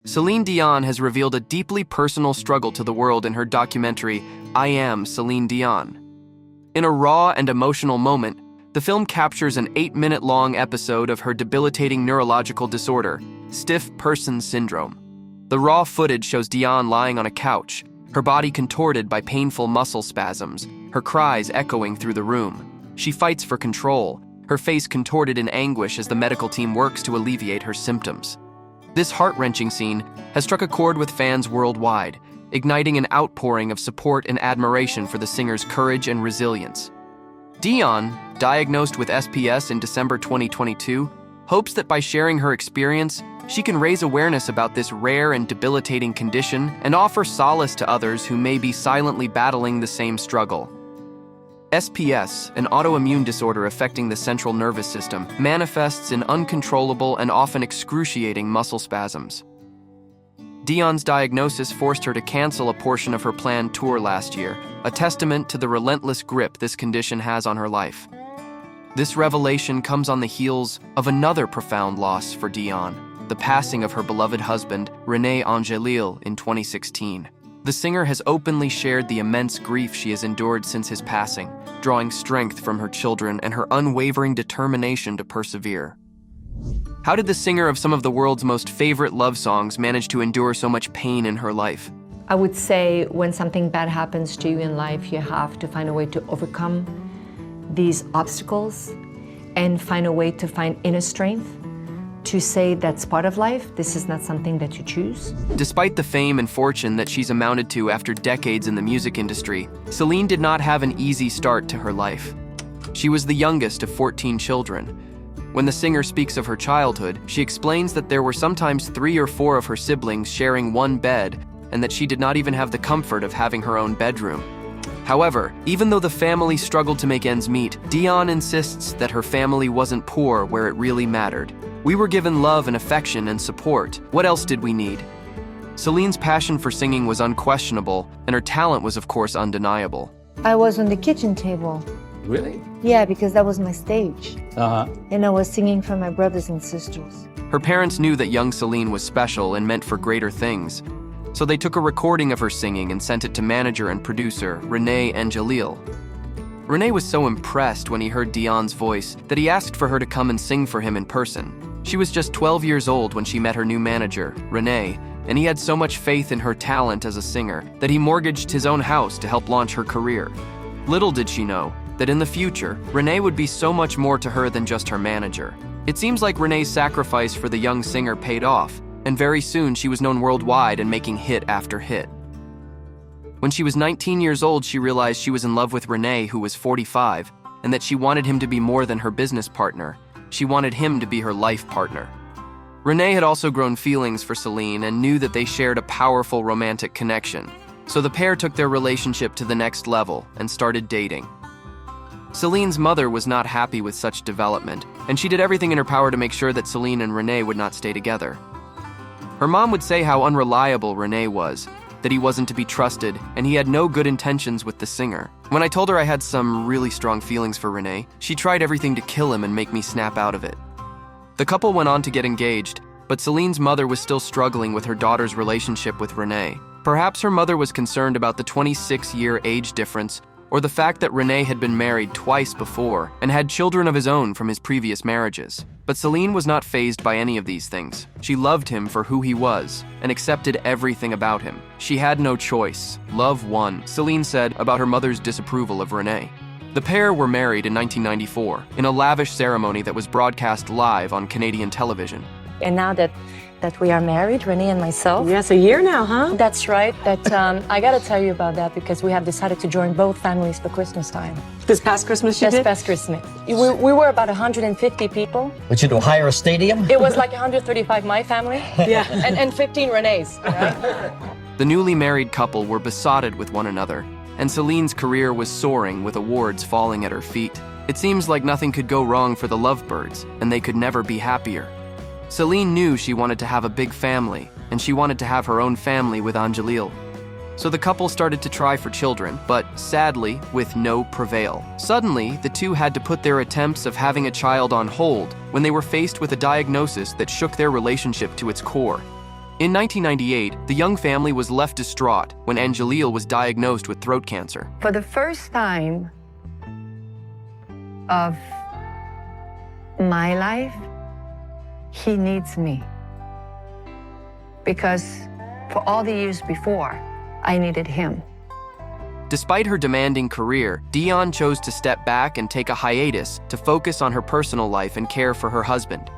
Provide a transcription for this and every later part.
Celine Dion has revealed a deeply personal struggle to the world in her documentary, I Am Celine Dion. In a raw and emotional moment, the film captures an 8-minute-long episode of her debilitating neurological disorder, stiff person syndrome. The raw footage shows Dion lying on a couch, her body contorted by painful muscle spasms, her cries echoing through the room. She fights for control, her face contorted in anguish as the medical team works to alleviate her symptoms. This heart-wrenching scene has struck a chord with fans worldwide, igniting an outpouring of support and admiration for the singer's courage and resilience. Dion, diagnosed with SPS in December 2022, hopes that by sharing her experience, she can raise awareness about this rare and debilitating condition and offer solace to others who may be silently battling the same struggle. SPS, an autoimmune disorder affecting the central nervous system, manifests in uncontrollable and often excruciating muscle spasms. Dion's diagnosis forced her to cancel a portion of her planned tour last year, a testament to the relentless grip this condition has on her life. This revelation comes on the heels of another profound loss for Dion, the passing of her beloved husband, René Angélil, in 2016. The singer has openly shared the immense grief she has endured since his passing, drawing strength from her children and her unwavering determination to persevere. How did the singer of some of the world's most favorite love songs manage to endure so much pain in her life? I would say when something bad happens to you in life, you have to find a way to overcome these obstacles and find a way to find inner strength to say that's part of life. This is not something that you choose. Despite the fame and fortune that she's amounted to after decades in the music industry, Celine did not have an easy start to her life. She was the youngest of 14 children. When the singer speaks of her childhood, she explains that there were sometimes 3 or 4 of her siblings sharing one bed, and that she did not even have the comfort of having her own bedroom. However, even though the family struggled to make ends meet, Dion insists that her family wasn't poor where it really mattered. We were given love and affection and support. What else did we need? Celine's passion for singing was unquestionable, and her talent was of course undeniable. I was on the kitchen table. Really? Yeah, because that was my stage. Uh-huh. And I was singing for my brothers and sisters. Her parents knew that young Celine was special and meant for greater things, so they took a recording of her singing and sent it to manager and producer René Angélil. René was so impressed when he heard Dion's voice that he asked for her to come and sing for him in person. She was just 12 years old when she met her new manager, René, and he had so much faith in her talent as a singer that he mortgaged his own house to help launch her career. Little did she know that in the future, René would be so much more to her than just her manager. It seems like René's sacrifice for the young singer paid off, and very soon she was known worldwide and making hit after hit. When she was 19 years old, she realized she was in love with René, who was 45, and that she wanted him to be more than her business partner. She wanted him to be her life partner. René had also grown feelings for Celine and knew that they shared a powerful romantic connection, so the pair took their relationship to the next level and started dating. Celine's mother was not happy with such development, and she did everything in her power to make sure that Celine and René would not stay together. Her mom would say how unreliable René was, that he wasn't to be trusted, and he had no good intentions with the singer. When I told her I had some really strong feelings for René, she tried everything to kill him and make me snap out of it. The couple went on to get engaged, but Celine's mother was still struggling with her daughter's relationship with René. Perhaps her mother was concerned about the 26-year age difference, or the fact that René had been married twice before and had children of his own from his previous marriages. But Celine was not fazed by any of these things. She loved him for who he was and accepted everything about him. She had no choice. Love won, Celine said about her mother's disapproval of René. The pair were married in 1994 in a lavish ceremony that was broadcast live on Canadian television. And now that we are married, René and myself. Yes, a year now, huh? That's right. I gotta tell you about that because we have decided to join both families for Christmas time. This past Christmas you This did? past Christmas. We were about 150 people. Would you do hire a stadium? It was like 135 my family. Yeah. and 15 René's, right? The newly married couple were besotted with one another, and Celine's career was soaring with awards falling at her feet. It seems like nothing could go wrong for the lovebirds, and they could never be happier. Celine knew she wanted to have a big family, and she wanted to have her own family with Angélil. So the couple started to try for children, but sadly, with no prevail. Suddenly, the two had to put their attempts of having a child on hold when they were faced with a diagnosis that shook their relationship to its core. In 1998, the young family was left distraught when Angelil was diagnosed with throat cancer. For the first time of my life, he needs me. Because for all the years before, I needed him. Despite her demanding career, Dion chose to step back and take a hiatus to focus on her personal life and care for her husband.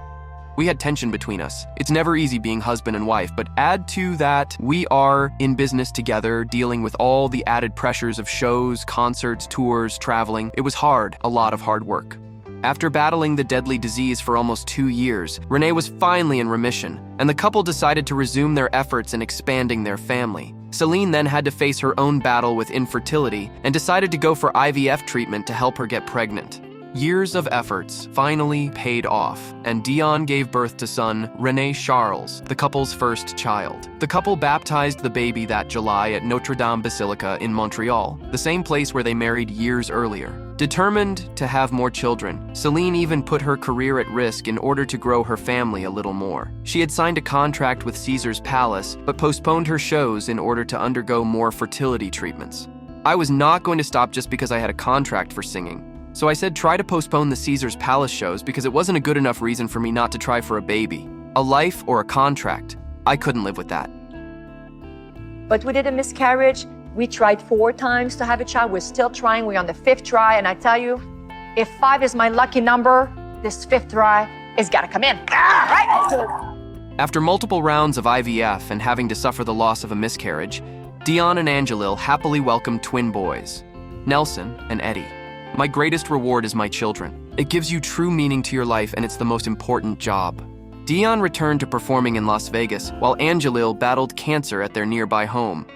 We had tension between us. It's never easy being husband and wife, but add to that, we are in business together, dealing with all the added pressures of shows, concerts, tours, traveling. It was hard, a lot of hard work. After battling the deadly disease for almost 2 years, Renee was finally in remission, and the couple decided to resume their efforts in expanding their family. Celine then had to face her own battle with infertility and decided to go for IVF treatment to help her get pregnant. Years of efforts finally paid off, and Dion gave birth to son René Charles, the couple's first child. The couple baptized the baby that July at Notre Dame Basilica in Montreal, the same place where they married years earlier. Determined to have more children, Celine even put her career at risk in order to grow her family a little more. She had signed a contract with Caesar's Palace, but postponed her shows in order to undergo more fertility treatments. I was not going to stop just because I had a contract for singing. So I said try to postpone the Caesar's Palace shows because it wasn't a good enough reason for me not to try for a baby. A life or a contract. I couldn't live with that. But we did a miscarriage. We tried 4 times to have a child. We're still trying. We're on the 5th try. And I tell you, if 5 is my lucky number, this 5th try is gotta come in. Right? After multiple rounds of IVF and having to suffer the loss of a miscarriage, Dion and Angelil happily welcomed twin boys, Nelson and Eddie. My greatest reward is my children. It gives you true meaning to your life, and it's the most important job. Dion returned to performing in Las Vegas, while Angelil battled cancer at their nearby home.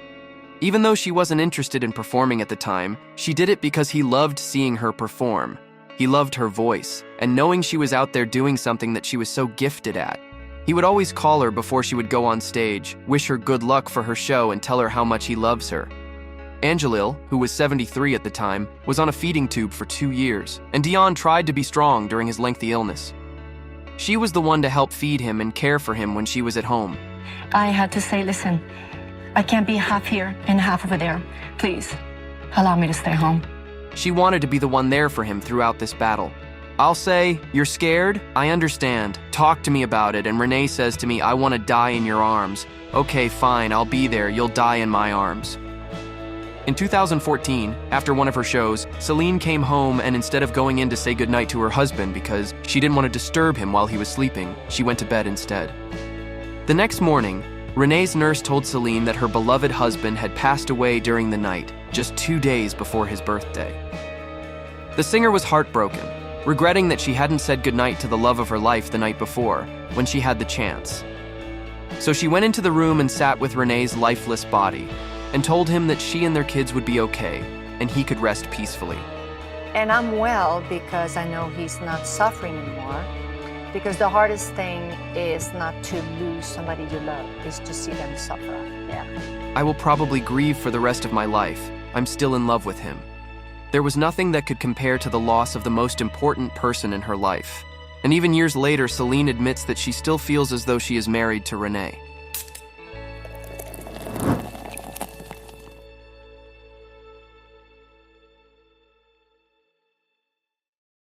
Even though she wasn't interested in performing at the time, she did it because he loved seeing her perform. He loved her voice, and knowing she was out there doing something that she was so gifted at. He would always call her before she would go on stage, wish her good luck for her show, and tell her how much he loves her. Angelil, who was 73 at the time, was on a feeding tube for 2 years, and Dion tried to be strong during his lengthy illness. She was the one to help feed him and care for him when she was at home. I had to say, listen, I can't be half here and half over there. Please, allow me to stay home. She wanted to be the one there for him throughout this battle. I'll say, you're scared? I understand. Talk to me about it, and Renee says to me, I want to die in your arms. Okay, fine, I'll be there. You'll die in my arms. In 2014, after one of her shows, Celine came home, and instead of going in to say goodnight to her husband because she didn't want to disturb him while he was sleeping, she went to bed instead. The next morning, Renee's nurse told Celine that her beloved husband had passed away during the night, just 2 days before his birthday. The singer was heartbroken, regretting that she hadn't said goodnight to the love of her life the night before, when she had the chance. So she went into the room and sat with Renee's lifeless body, and told him that she and their kids would be okay, and he could rest peacefully. And I'm well because I know he's not suffering anymore. Because the hardest thing is not to lose somebody you love, is to see them suffer. Yeah. I will probably grieve for the rest of my life. I'm still in love with him. There was nothing that could compare to the loss of the most important person in her life. And even years later, Celine admits that she still feels as though she is married to Renee.